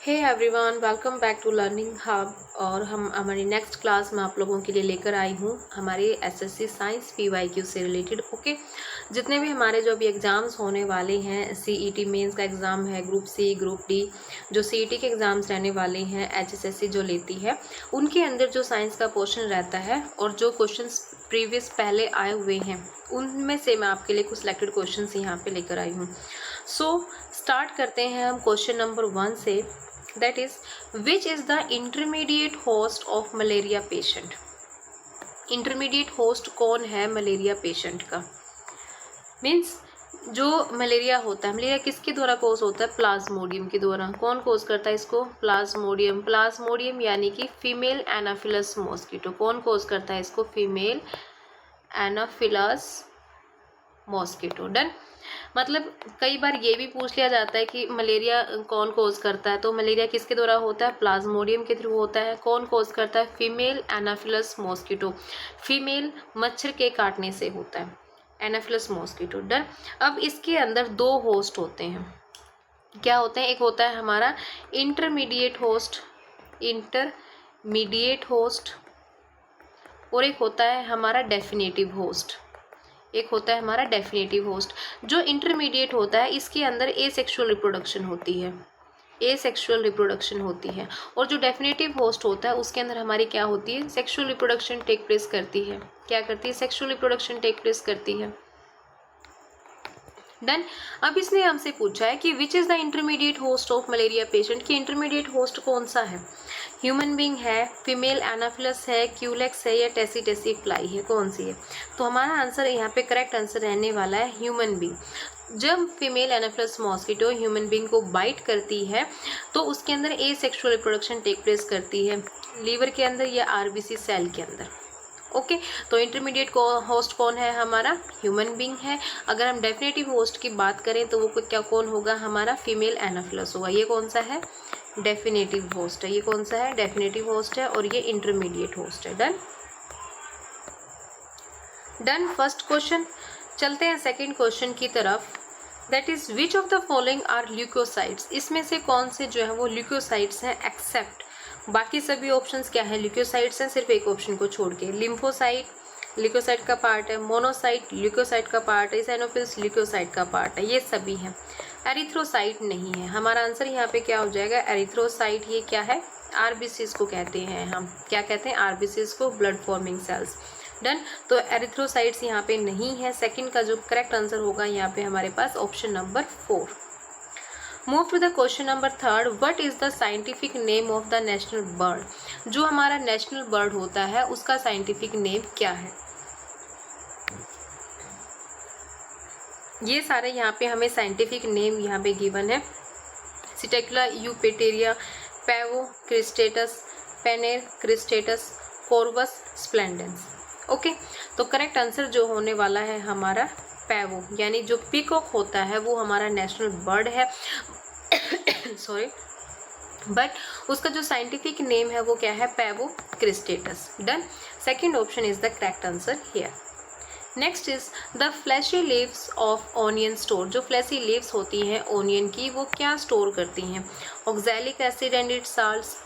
Hey everyone, welcome back to learning hub. और हम हमारी नेक्स्ट क्लास में आप लोगों के लिए लेकर आई हूँ हमारे एसएससी साइंस पीवाईक्यू से रिलेटेड। ओके, जितने भी हमारे जो अभी एग्ज़ाम्स होने वाले हैं, सीईटी मेंस का एग्ज़ाम है, ग्रुप सी, ग्रुप डी, जो सीईटी के एग्ज़ाम्स रहने वाले हैं, एचएसएससी जो लेती है, उनके अंदर जो साइंस का पोर्शन रहता है और जो क्वेश्चंस प्रीवियस पहले आए हुए हैं, उनमें से मैं आपके लिए कुछ सिलेक्टेड क्वेश्चंस यहाँ पे लेकर आई हूँ। सो स्टार्ट करते हैं हम क्वेश्चन नंबर 1 से। That is, which is the intermediate host of malaria patient? Intermediate host कौन है मलेरिया पेशेंट का? मीन्स जो मलेरिया होता है, मलेरिया किसके द्वारा कोज होता है? प्लाज्मोडियम के द्वारा। कौन कोज करता है इसको? प्लाज्मोडियम। प्लाज्मोडियम यानी कि फीमेल एनाफिलस मॉस्किटो। कौन कोज करता है इसको? Female Anopheles mosquito. डन। मतलब कई बार ये भी पूछ लिया जाता है कि मलेरिया कौन कोज करता है, तो मलेरिया किसके द्वारा होता है? प्लाज्मोडियम के थ्रू होता है। कौन कोज करता है? Female Anopheles mosquito. फीमेल मच्छर के काटने से होता है, एनाफिलस मॉस्किटो। डन। अब इसके अंदर दो होस्ट होते हैं। क्या होते हैं? एक होता है हमारा इंटरमीडिएट होस्ट, इंटरमीडिएट होस्ट, और एक होता है हमारा डेफिनेटिव होस्ट। एक होता है हमारा डेफिनेटिव होस्ट। जो इंटरमीडिएट होता है, इसके अंदर एसेक्सुअल रिप्रोडक्शन होती है, एसेक्सुअल रिप्रोडक्शन होती है। और जो डेफिनेटिव होस्ट होता है, उसके अंदर हमारी क्या होती है? सेक्सुअल रिप्रोडक्शन टेक प्लेस करती है। क्या करती है? सेक्सुअल रिप्रोडक्शन टेक प्लेस करती है। डन। अब इसने हमसे पूछा है कि which is the intermediate host of malaria patient, की इंटरमीडिएट होस्ट कौन सा है? ह्यूमन बींग है, फीमेल एनाफिलस है, क्यूलेक्स है, या टेसी टेसी फ्लाई है? कौन सी है? तो हमारा आंसर यहाँ पे करेक्ट आंसर रहने वाला है ह्यूमन बींग। जब female Anopheles mosquito human being को बाइट करती है, तो उसके अंदर एसेक्सुअल रिप्रोडक्शन टेक प्लेस करती है, लीवर के अंदर या आरबीसी सेल के अंदर। ओके, तो इंटरमीडिएट होस्ट कौन है? हमारा ह्यूमन बींग है। अगर हम डेफिनेटिव होस्ट की बात करें तो वो क्या कौन होगा? हमारा फीमेल एनाफिलस होगा। ये कौन सा है? डेफिनेटिव होस्ट है। ये कौन सा है? डेफिनेटिव होस्ट है। और ये इंटरमीडिएट होस्ट है। डन। Done first question. चलते हैं सेकेंड क्वेश्चन की तरफ। That is which of the following are leucocytes? इसमें से कौन से जो है वो ल्यूकोसाइट्स हैं एक्सेप्ट बाकी सभी ऑप्शंस क्या है? ल्यूकोसाइट्स हैं, सिर्फ एक ऑप्शन को छोड़ के। लिम्फोसाइट ल्यूकोसाइट का पार्ट है, मोनोसाइट ल्यूकोसाइट का पार्ट है, इसेनोफिल्स ल्यूकोसाइट का पार्ट है, ये सभी हैं। एरिथ्रोसाइट नहीं है। हमारा आंसर यहाँ पे क्या हो जाएगा? एरिथ्रोसाइट। ये क्या है? आरबीसीज को कहते हैं हम। क्या कहते हैं? आरबीसीज को, ब्लड फॉर्मिंग सेल्स। डन। तो एरिथ्रोसाइट्स यहाँ पे नहीं है। सेकंड का जो करेक्ट आंसर होगा यहाँ पे हमारे पास option number 4। Move to the question number 3। What is the scientific name of the national bird? जो हमारा नेशनल बर्ड होता है, उसका साइंटिफिक नेम क्या है? ये सारे यहाँ पे हमें साइंटिफिक नेम यहाँ पे गिवन है। सिटेकुला यूपेटेरिया, Pavo cristatus, Penner cristatus, कोर्वस splendens. Okay, तो करेक्ट आंसर जो होने वाला है हमारा पैवो, यानी जो पीकॉक होता है वो हमारा नेशनल बर्ड है। सॉरी, बट उसका जो साइंटिफिक नेम है वो क्या है? Pavo cristatus. Done. Second option is the correct answer here. Next is the fleshy leaves of onion store. जो फ्लैशी लीव्स होती हैं ऑनियन की, वो क्या स्टोर करती हैं? Oxalic acid and its salts,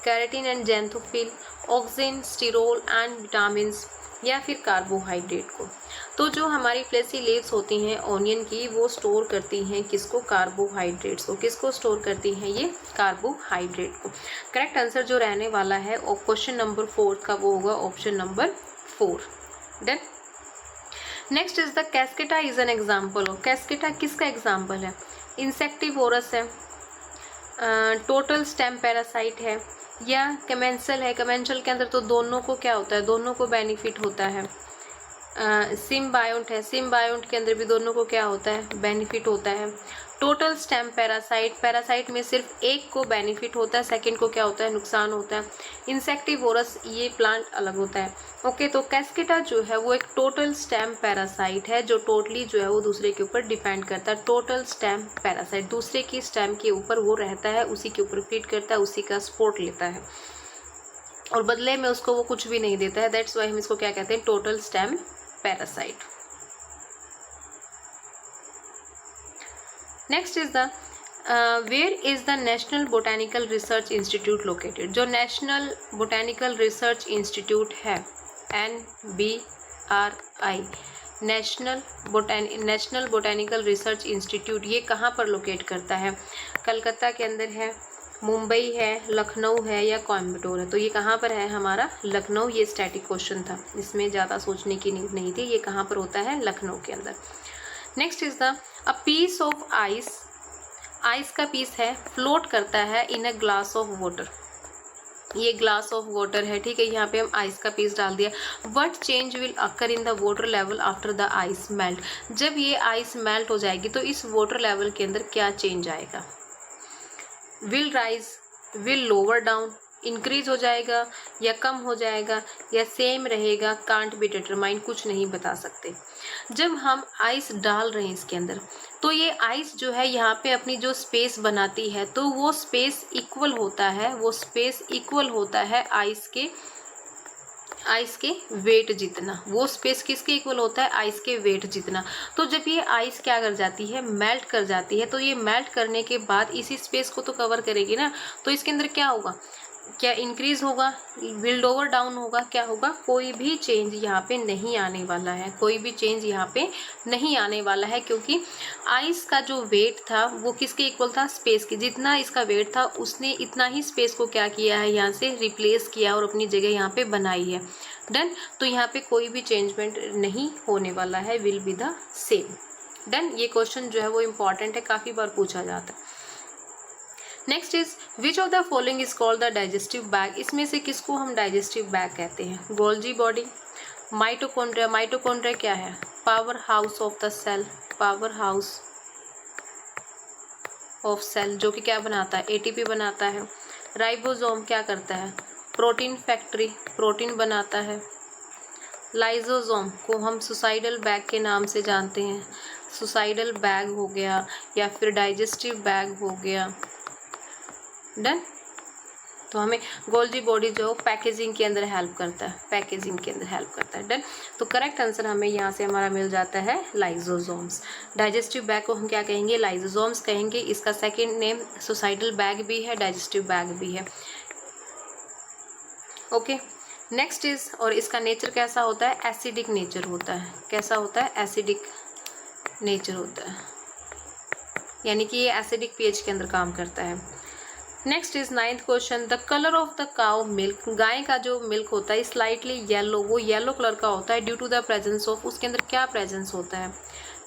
carotene and xanthophyll, auxin, sterol and vitamin, या फिर कार्बोहाइड्रेट को। तो जो हमारी फ्लैशी लीव्स होती हैं ऑनियन की, वो स्टोर करती हैं किसको? कार्बोहाइड्रेट्स को। किसको स्टोर करती हैं? ये कार्बोहाइड्रेट को। करेक्ट आंसर जो रहने वाला है क्वेश्चन नंबर 4 का, वो होगा option number 4। Done. Next is the Cuscuta is an example of. Cuscuta किसका एग्जाम्पल है? इंसेक्टिवोरस है, टोटल स्टेम पैरासाइट है, या कमेंसल है। कमेंसल के अंदर तो दोनों को क्या होता है? दोनों को बेनिफिट होता है। सिम्बायोंट है, सिम्बायोंट के अंदर भी दोनों को क्या होता है? बेनिफिट होता है। टोटल स्टेम पैरासाइट, पैरासाइट में सिर्फ एक को बेनिफिट होता है, सेकंड को क्या होता है? नुकसान होता है। इंसेक्टिवोरस, ये प्लांट अलग होता है। ओके, तो कैस्केटा जो है वो एक टोटल स्टेम पैरासाइट है, जो टोटली जो है वो दूसरे के ऊपर डिपेंड करता है। टोटल स्टेम पैरासाइट, दूसरे की स्टेम के ऊपर वो रहता है, उसी के ऊपर फीड करता है, उसी का सपोर्ट लेता है, और बदले में उसको वो कुछ भी नहीं देता है। दैट्स वाई हम इसको क्या कहते हैं? Total stem parasite. Next is the where is the national botanical research institute located? जो नेशनल बोटानिकल रिसर्च इंस्टीट्यूट है NBRI, national botanical research institute, ये कहाँ पर लोकेट करता है? कलकत्ता के अंदर है, मुंबई है, लखनऊ है या कोयम्बटूर है? तो ये कहाँ पर है हमारा? लखनऊ। ये स्टैटिक क्वेश्चन था, इसमें ज़्यादा सोचने की नीड नहीं थी। ये कहाँ पर होता है? लखनऊ के अंदर। Next is the a piece of ice, ice का पीस है, फ्लोट करता है in a glass of water. ये ग्लास ऑफ वाटर है, ठीक है, यहाँ पे हम आइस का पीस डाल दिया। What change will occur in the water level after the ice melt? जब ये आइस मेल्ट हो जाएगी तो इस वाटर लेवल के अंदर क्या चेंज आएगा? Will rise, will lower down, increase हो जाएगा या कम हो जाएगा या सेम रहेगा? कांट बी डिटरमाइन, कुछ नहीं बता सकते। जब हम आइस डाल रहे हैं इसके अंदर, तो ये आइस जो है यहाँ पे अपनी जो स्पेस बनाती है, तो वो स्पेस इक्वल होता है, वो स्पेस इक्वल होता है आइस के वेट जितना। वो स्पेस किसके इक्वल होता है? आइस के वेट जितना। तो जब ये आइस क्या कर जाती है? मेल्ट कर जाती है। तो ये मेल्ट करने के बाद इसी स्पेस को तो कवर करेगी ना, तो इसके अंदर क्या होगा? क्या इंक्रीज होगा? विल लोअर डाउन होगा? क्या होगा? कोई भी चेंज यहाँ पे नहीं आने वाला है, कोई भी चेंज यहाँ पे नहीं आने वाला है, क्योंकि आइस का जो वेट था वो किसके इक्वल था? स्पेस के। जितना इसका वेट था उसने इतना ही स्पेस को क्या किया है? यहाँ से रिप्लेस किया और अपनी जगह यहाँ पे बनाई है। डन। तो यहाँ पे कोई भी चेंजमेंट नहीं होने वाला है, will be the same. Done. ये क्वेश्चन जो है वो इम्पॉर्टेंट है, काफ़ी बार पूछा जाता है। Next is which of the following is called the digestive bag? इसमें से किसको हम डाइजेस्टिव बैग कहते हैं? Golgi body, mitochondria. माइटोकॉन्ड्रिया क्या है? Power house of the cell, power house of cell, जो कि क्या बनाता है? ATP बनाता है। राइबोसोम क्या करता है? प्रोटीन फैक्ट्री, प्रोटीन बनाता है। लाइजोसोम को हम सुसाइडल बैग के नाम से जानते हैं, सुसाइडल बैग हो गया या फिर डाइजेस्टिव बैग हो गया। डन। तो हमें गोल्जी बॉडी जो पैकेजिंग के अंदर हेल्प करता है, पैकेजिंग के अंदर हेल्प करता है। डन। तो करेक्ट आंसर हमें यहाँ से हमारा मिल जाता है लाइजोसोम्स। डाइजेस्टिव बैग को हम क्या कहेंगे? लाइजोसोम्स कहेंगे। इसका सेकेंड नेम सुसाइडल बैग भी है, डाइजेस्टिव बैग भी है। ओके। नेक्स्ट इज, और इसका नेचर कैसा होता है? एसिडिक नेचर होता है। कैसा होता है? एसिडिक नेचर होता है, यानी कि ये एसिडिक pH के अंदर काम करता है। Next is 9th question, the colour of the cow milk. गाय का जो मिल्क होता है स्लाइटली येलो, वो येलो कलर का होता है due to the presence of, उसके अंदर क्या प्रेजेंस होता है?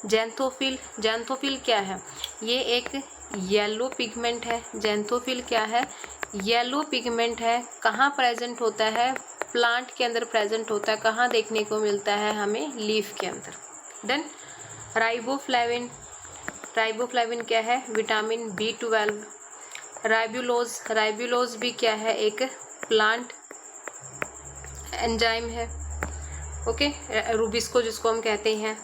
जैंथोफिल। जैंथोफिल क्या है? ये एक येलो पिगमेंट है। जैंथोफिल क्या है? येलो पिगमेंट है। कहाँ प्रेजेंट होता है? प्लांट के अंदर प्रेजेंट होता है। कहाँ देखने को मिलता है हमें? लीफ के अंदर। डन। राइबोफ्लेविन, राइबोफ्लेविन क्या है? Vitamin B12। राइबुलोज, राइबुलोज भी क्या है? एक प्लांट एंजाइम है। ओके। रूबिस्को जिसको हम कहते हैं।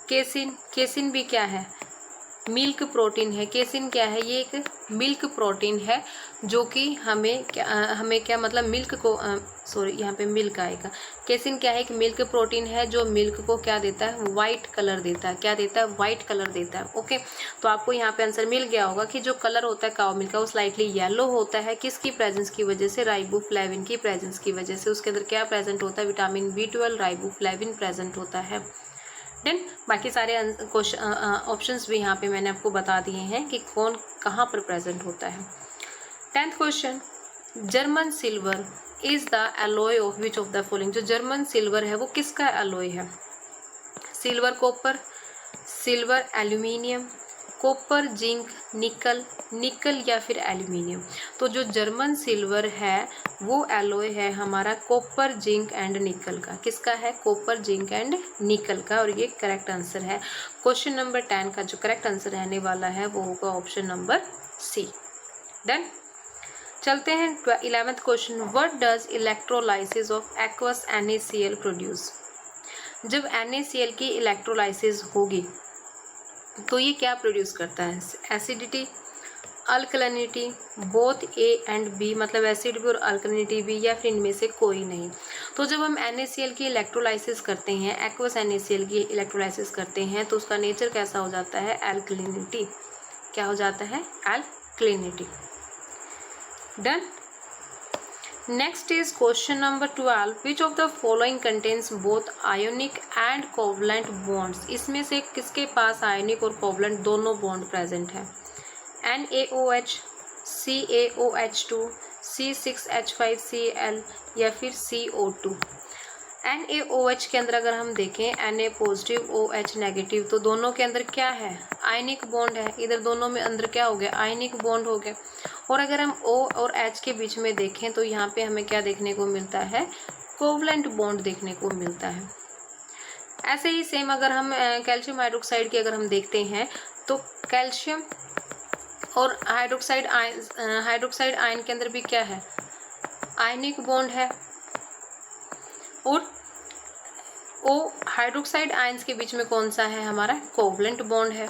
केसिन, केसिन भी क्या है? मिल्क प्रोटीन है। केसिन क्या है? ये एक मिल्क प्रोटीन है जो कि हमें क्या मतलब मिल्क को सॉरी यहाँ पे मिल्क आएगा। केसिन क्या है? एक मिल्क प्रोटीन है जो मिल्क को क्या देता है? वाइट कलर देता है। क्या देता है? वाइट कलर देता है। ओके। तो आपको यहाँ पे आंसर मिल गया होगा कि जो कलर होता है काऊ मिल्क का वो स्लाइटली येलो होता है। किसकी प्रेजेंस की वजह से? राइबोफ्लेविन की प्रेजेंस की वजह से। उसके अंदर क्या प्रेजेंट होता है? विटामिन B12, राइबोफ्लेविन प्रेजेंट होता है। देन बाकी सारे ऑप्शंस भी यहाँ पे मैंने आपको बता दिए हैं कि कौन कहाँ पर प्रेजेंट होता है। 10th question, German silver is the alloy of which of the following. जो जर्मन सिल्वर है वो किसका एलॉय है? Silver copper, silver aluminium, copper zinc, निकल, निकल या फिर एल्यूमिनियम। तो जो जर्मन सिल्वर है वो एलॉय है हमारा कॉपर जिंक एंड निकल का। किसका है? कॉपर जिंक एंड निकल का। और ये करेक्ट आंसर है। क्वेश्चन नंबर 10 का जो करेक्ट आंसर रहने वाला है वो होगा ऑप्शन नंबर C। डन। चलते हैं 11th question, what does electrolysis of aqueous NaCl produce. जब NaCl की इलेक्ट्रोलाइसिस होगी तो ये क्या प्रोड्यूस करता है? Acidity, alkalinity, both A and B, मतलब एसिड भी और अल्कलिनिटी भी, या फिर इनमें से कोई नहीं। तो जब हम NaCl की इलेक्ट्रोलाइसिस करते हैं, एक्वस NaCl की इलेक्ट्रोलाइसिस करते हैं, तो उसका नेचर कैसा हो जाता है? अल्कलिनिटी। क्या हो जाता है, alkalinity. Done. Next is question number 12, which of the following contains both ionic and covalent bonds. इसमें से किसके पास आयोनिक और कोवलेंट दोनों बॉन्ड प्रेजेंट है, NaOH, CaOH2, C6H5Cl या फिर CO2। NaOH के अंदर अगर हम देखें Na पॉजिटिव OH नेगेटिव, तो दोनों के अंदर क्या है, आयनिक बॉन्ड है। इधर दोनों में अंदर क्या हो गया, आयनिक बॉन्ड हो गया। और अगर हम O और H के बीच में देखें तो यहाँ पे हमें क्या देखने को मिलता है, कोवलेंट बॉन्ड देखने को मिलता है। ऐसे ही सेम अगर हम कैल्शियम हाइड्रोक्साइड की अगर हम देखते हैं तो कैल्शियम और हाइड्रोक्साइड आयन के अंदर भी क्या है, आयनिक बॉन्ड है। और ओ हाइड्रोक्साइड आयंस के बीच में कौन सा है, हमारा कोवलेंट बॉन्ड है।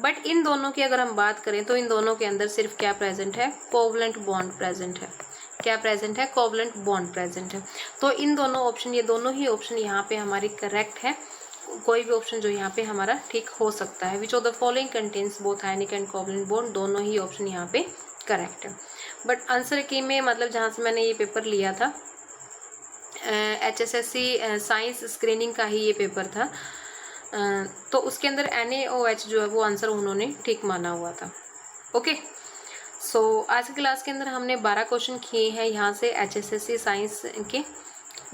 बट इन दोनों की अगर हम बात करें तो इन दोनों के अंदर सिर्फ क्या प्रेजेंट है, कोवलेंट बॉन्ड प्रेजेंट है। क्या प्रेजेंट है, कोवलेंट बॉन्ड प्रेजेंट है। तो इन दोनों ऑप्शन, ये दोनों ही ऑप्शन यहाँ पे हमारी करेक्ट है। कोई भी ऑप्शन जो यहाँ पे हमारा ठीक हो सकता है। विच of the following contains both ionic and covalent bond, दोनों ही ऑप्शन यहाँ पे करेक्ट है। बट आंसर की में मतलब जहाँ से मैंने ये पेपर लिया था, HSSC साइंस स्क्रीनिंग का ही ये पेपर था, तो उसके अंदर NaOH जो है वो आंसर उन्होंने ठीक माना हुआ था। ओके, सो आज की क्लास के अंदर हमने 12 क्वेश्चन किए हैं यहाँ से HSSC साइंस के।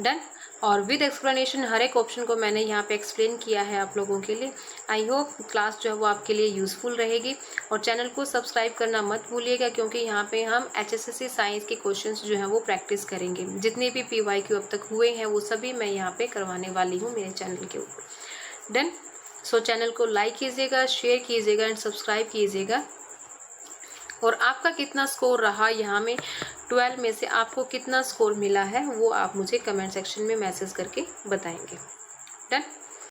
डन। और विद एक्सप्लेनेशन हर एक ऑप्शन को मैंने यहाँ पे एक्सप्लेन किया है आप लोगों के लिए। आई होप क्लास जो है वो आपके लिए यूज़फुल रहेगी। और चैनल को सब्सक्राइब करना मत भूलिएगा, क्योंकि यहाँ पे हम HSSC साइंस के क्वेश्चंस जो हैं वो प्रैक्टिस करेंगे। जितने भी PYQ अब तक हुए हैं वो सभी मैं यहाँ पे करवाने वाली हूँ मेरे चैनल के ऊपर। डन। सो चैनल को लाइक कीजिएगा, शेयर कीजिएगा एंड सब्सक्राइब कीजिएगा। और आपका कितना स्कोर रहा यहाँ में 12 में से आपको कितना स्कोर मिला है वो आप मुझे कमेंट सेक्शन में मैसेज करके बताएंगे। डन।